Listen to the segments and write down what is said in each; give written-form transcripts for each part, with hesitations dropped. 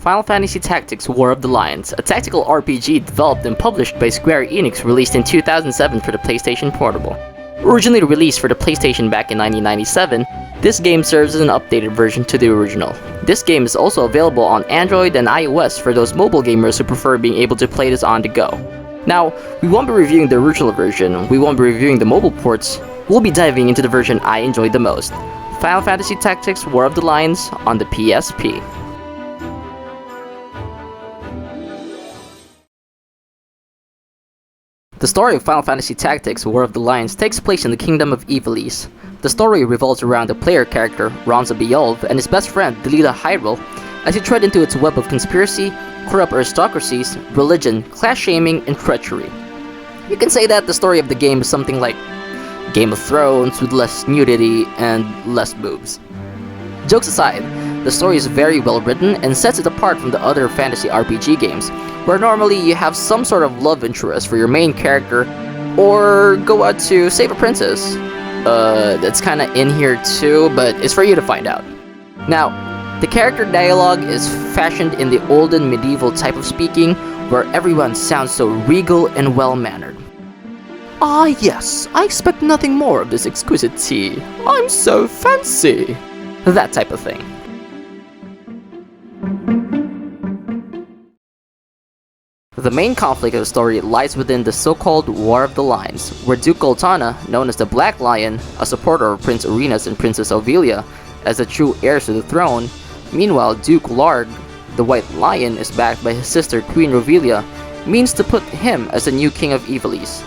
Final Fantasy Tactics War of the Lions, a tactical RPG developed and published by Square Enix, released in 2007 for the PlayStation Portable. Originally released for the PlayStation back in 1997, this game serves as an updated version to the original. This game is also available on Android and iOS for those mobile gamers who prefer being able to play this on the go. Now, we won't be reviewing the original version, we won't be reviewing the mobile ports, we'll be diving into the version I enjoyed the most. Final Fantasy Tactics War of the Lions on the PSP. The story of Final Fantasy Tactics War of the Lions takes place in the Kingdom of Ivalice. The story revolves around the player character, Ramza and his best friend, Delita Hyrule, as he tread into its web of conspiracy, corrupt aristocracies, religion, class shaming, and treachery. You can say that the story of the game is something like Game of Thrones with less nudity and less boobs. Jokes aside, the story is very well written and sets it apart from the other fantasy RPG games, where normally you have some sort of love interest for your main character, or go out to save a princess. That's kinda in here too, but it's for you to find out. Now, the character dialogue is fashioned in the olden medieval type of speaking, where everyone sounds so regal and well-mannered. Ah yes, I expect nothing more of this exquisite tea. I'm so fancy. That type of thing. The main conflict of the story lies within the so-called War of the Lions, where Duke Goltana, known as the Black Lion, a supporter of Prince Arenas and Princess Ovelia, as the true heirs to the throne. Meanwhile, Duke Larg, the White Lion, is backed by his sister Queen Rovelia, means to put him as the new king of Ivalice.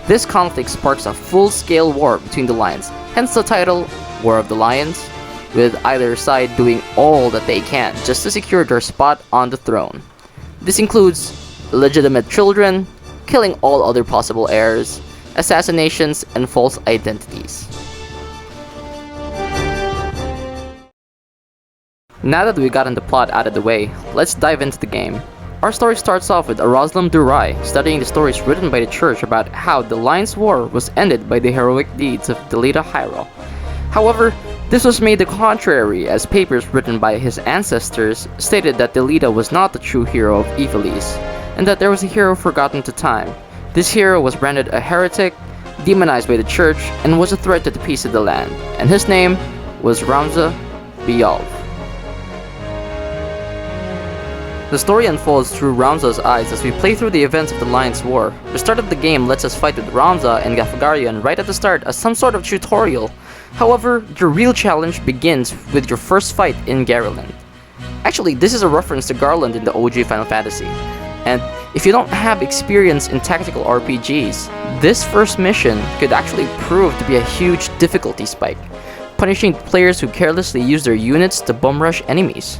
This conflict sparks a full-scale war between the lions, hence the title War of the Lions, with either side doing all that they can just to secure their spot on the throne. This includes illegitimate children, killing all other possible heirs, assassinations, and false identities. Now that we've gotten the plot out of the way, let's dive into the game. Our story starts off with Aroslam Durai studying the stories written by the church about how the Lions' War was ended by the heroic deeds of Delita Hyrule. However, this was made the contrary, as papers written by his ancestors stated that Delita was not the true hero of Ivalice, and that there was a hero forgotten to time. This hero was branded a heretic, demonized by the church, and was a threat to the peace of the land, and his name was Ramza. The story unfolds through Ramza's eyes as we play through the events of the Lions' War. The start of the game lets us fight with Ramza and Gafagarian right at the start as some sort of tutorial. However, the real challenge begins with your first fight in Garland. Actually, this is a reference to Garland in the OG Final Fantasy. And if you don't have experience in tactical RPGs, this first mission could actually prove to be a huge difficulty spike, punishing players who carelessly use their units to bum rush enemies.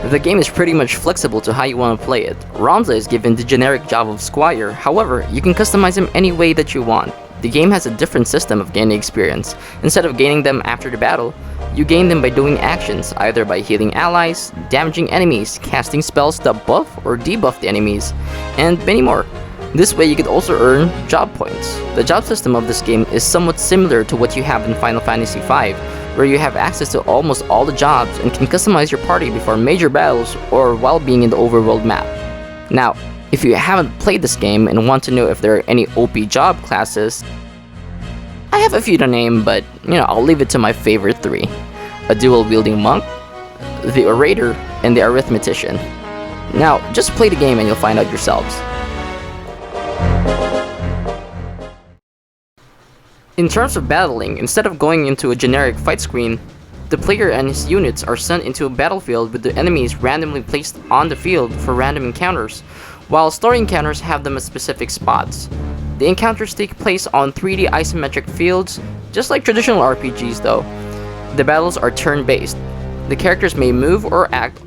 The game is pretty much flexible to how you want to play it. Ramza is given the generic job of Squire, however, you can customize him any way that you want. The game has a different system of gaining experience. Instead of gaining them after the battle, you gain them by doing actions, either by healing allies, damaging enemies, casting spells that buff or debuff the enemies, and many more. This way you could also earn job points. The job system of this game is somewhat similar to what you have in Final Fantasy V, where you have access to almost all the jobs and can customize your party before major battles or while being in the overworld map. Now, if you haven't played this game and want to know if there are any OP job classes, I have a few to name, but I'll leave it to my favorite three. A dual-wielding monk, the orator, and the arithmetician. Now, just play the game and you'll find out yourselves. In terms of battling, instead of going into a generic fight screen, the player and his units are sent into a battlefield with the enemies randomly placed on the field for random encounters, while story encounters have them at specific spots. The encounters take place on 3D isometric fields, just like traditional RPGs though. The battles are turn-based. The characters may move or act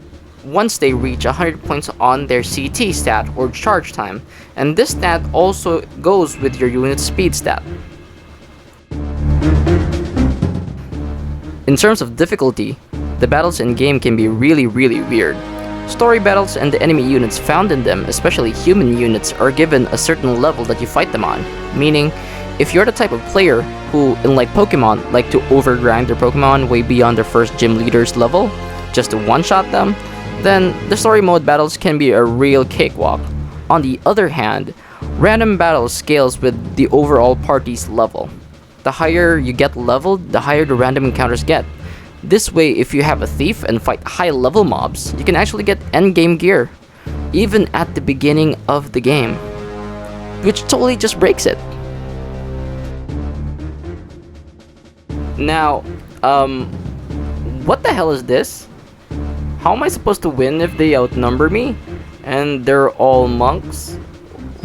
once they reach 100 points on their CT stat or charge time, and this stat also goes with your unit's speed stat. In terms of difficulty, the battles in-game can be really weird. Story battles and the enemy units found in them, especially human units, are given a certain level that you fight them on. Meaning, if you're the type of player who, unlike Pokemon, like to overgrind their Pokemon way beyond their first gym leader's level, just to one-shot them, then the story mode battles can be a real cakewalk. On the other hand, random battles scales with the overall party's level. The higher you get leveled, the higher the random encounters get. This way, if you have a thief and fight high level mobs, you can actually get endgame gear, even at the beginning of the game, which totally just breaks it. Now, what the hell is this? How am I supposed to win if they outnumber me? And they're all monks?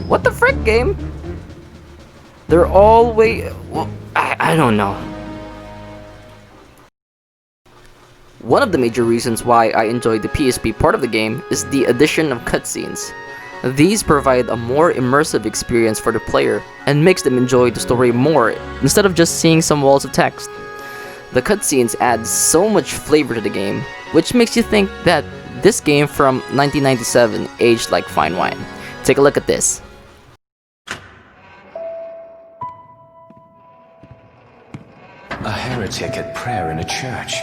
What the frick, game? They're all well, I don't know. One of the major reasons why I enjoyed the PSP part of the game is the addition of cutscenes. These provide a more immersive experience for the player and makes them enjoy the story more instead of just seeing some walls of text. The cutscenes add so much flavor to the game, which makes you think that this game from 1997 aged like fine wine. Take a look at this. A heretic at prayer in a church.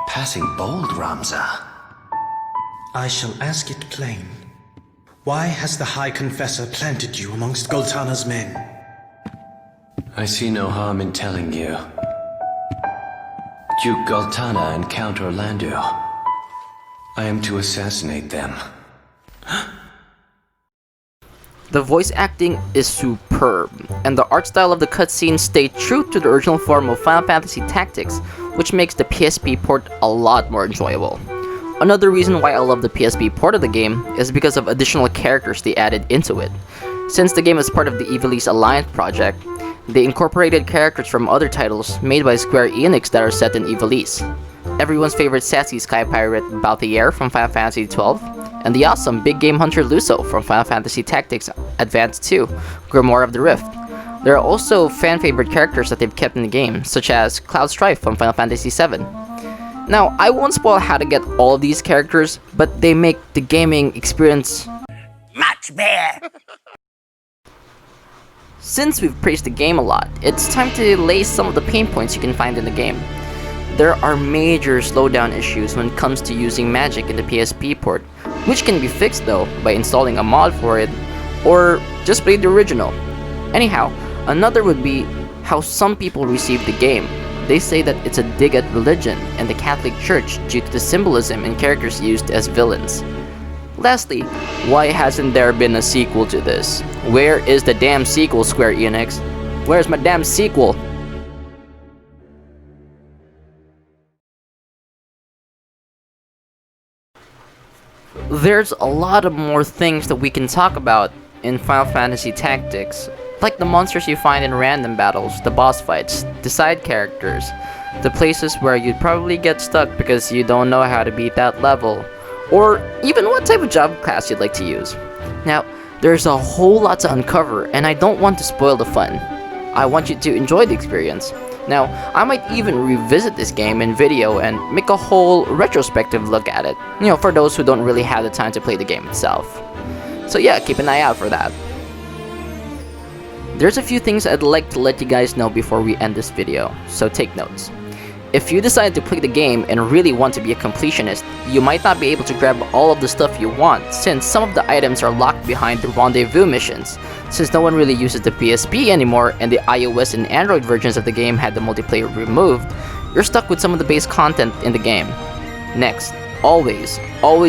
Passing bold, Ramza. I shall ask it plain. Why has the High Confessor planted you amongst Goltana's men? I see no harm in telling you. Duke Goltana and Count Orlando. I am to assassinate them. The voice acting is superb, and the art style of the cutscenes stay true to the original form of Final Fantasy Tactics, which makes the PSP port a lot more enjoyable. Another reason why I love the PSP port of the game is because of additional characters they added into it. Since the game is part of the Ivalice Alliance project, they incorporated characters from other titles made by Square Enix that are set in Ivalice. Everyone's favorite sassy sky pirate Balthier from Final Fantasy XII, and the awesome big game hunter Luso from Final Fantasy Tactics Advance 2, Grimoire of the Rift. There are also fan favorite characters that they've kept in the game, such as Cloud Strife from Final Fantasy VII. Now, I won't spoil how to get all of these characters, but they make the gaming experience much better. Since we've praised the game a lot, it's time to lay some of the pain points you can find in the game. There are major slowdown issues when it comes to using magic in the PSP port, which can be fixed though by installing a mod for it, or just play the original. Anyhow, another would be how some people receive the game. They say that it's a dig at religion and the Catholic Church due to the symbolism and characters used as villains. Lastly, why hasn't there been a sequel to this? Where is the damn sequel, Square Enix? Where's my damn sequel? There's a lot of more things that we can talk about in Final Fantasy Tactics, like the monsters you find in random battles, the boss fights, the side characters, the places where you'd probably get stuck because you don't know how to beat that level, or even what type of job class you'd like to use. Now, there's a whole lot to uncover, and I don't want to spoil the fun. I want you to enjoy the experience. Now, I might even revisit this game in video and make a whole retrospective look at it, for those who don't really have the time to play the game itself. So yeah, keep an eye out for that. There's a few things I'd like to let you guys know before we end this video, so take notes. If you decide to play the game and really want to be a completionist, you might not be able to grab all of the stuff you want, since some of the items are locked behind the rendezvous missions. Since no one really uses the PSP anymore and the iOS and Android versions of the game had the multiplayer removed, you're stuck with some of the base content in the game. Next, always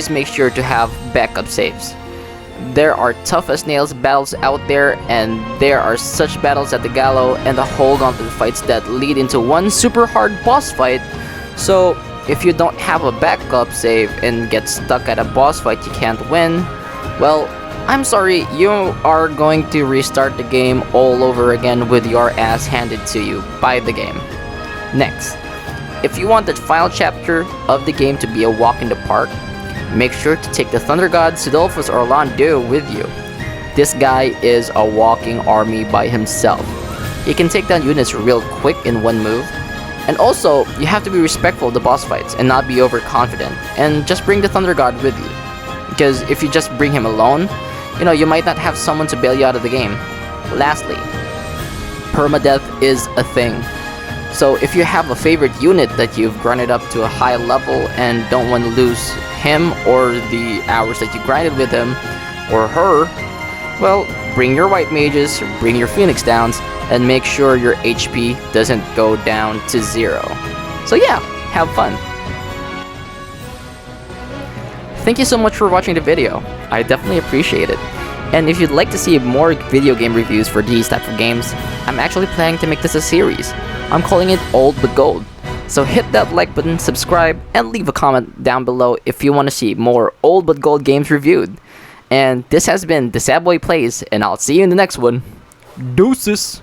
make sure to have backup saves. There are tough as nails battles out there, and there are such battles at the Gallo and the whole gauntlet fights that lead into one super hard boss fight. So if you don't have a backup save and get stuck at a boss fight you can't win, well, I'm sorry, you are going to restart the game all over again with your ass handed to you by the game. Next, if you want the final chapter of the game to be a walk in the park, make sure to take the Thunder God Sidolphus Orlando with you. This guy is a walking army by himself. He can take down units real quick in one move. And also, you have to be respectful of the boss fights and not be overconfident, and just bring the Thunder God with you. Because if you just bring him alone, you might not have someone to bail you out of the game. Lastly, permadeath is a thing. So if you have a favorite unit that you've grinded up to a high level and don't want to lose him or the hours that you grinded with him or her, well, bring your white mages, bring your phoenix downs, and make sure your HP doesn't go down to 0. So yeah, have fun. Thank you so much for watching the video. I definitely appreciate it. And if you'd like to see more video game reviews for these types of games, I'm actually planning to make this a series. I'm calling it Old But Gold. So hit that like button, subscribe, and leave a comment down below if you want to see more Old But Gold games reviewed. And this has been The Sad Boy Plays, and I'll see you in the next one. Deuces!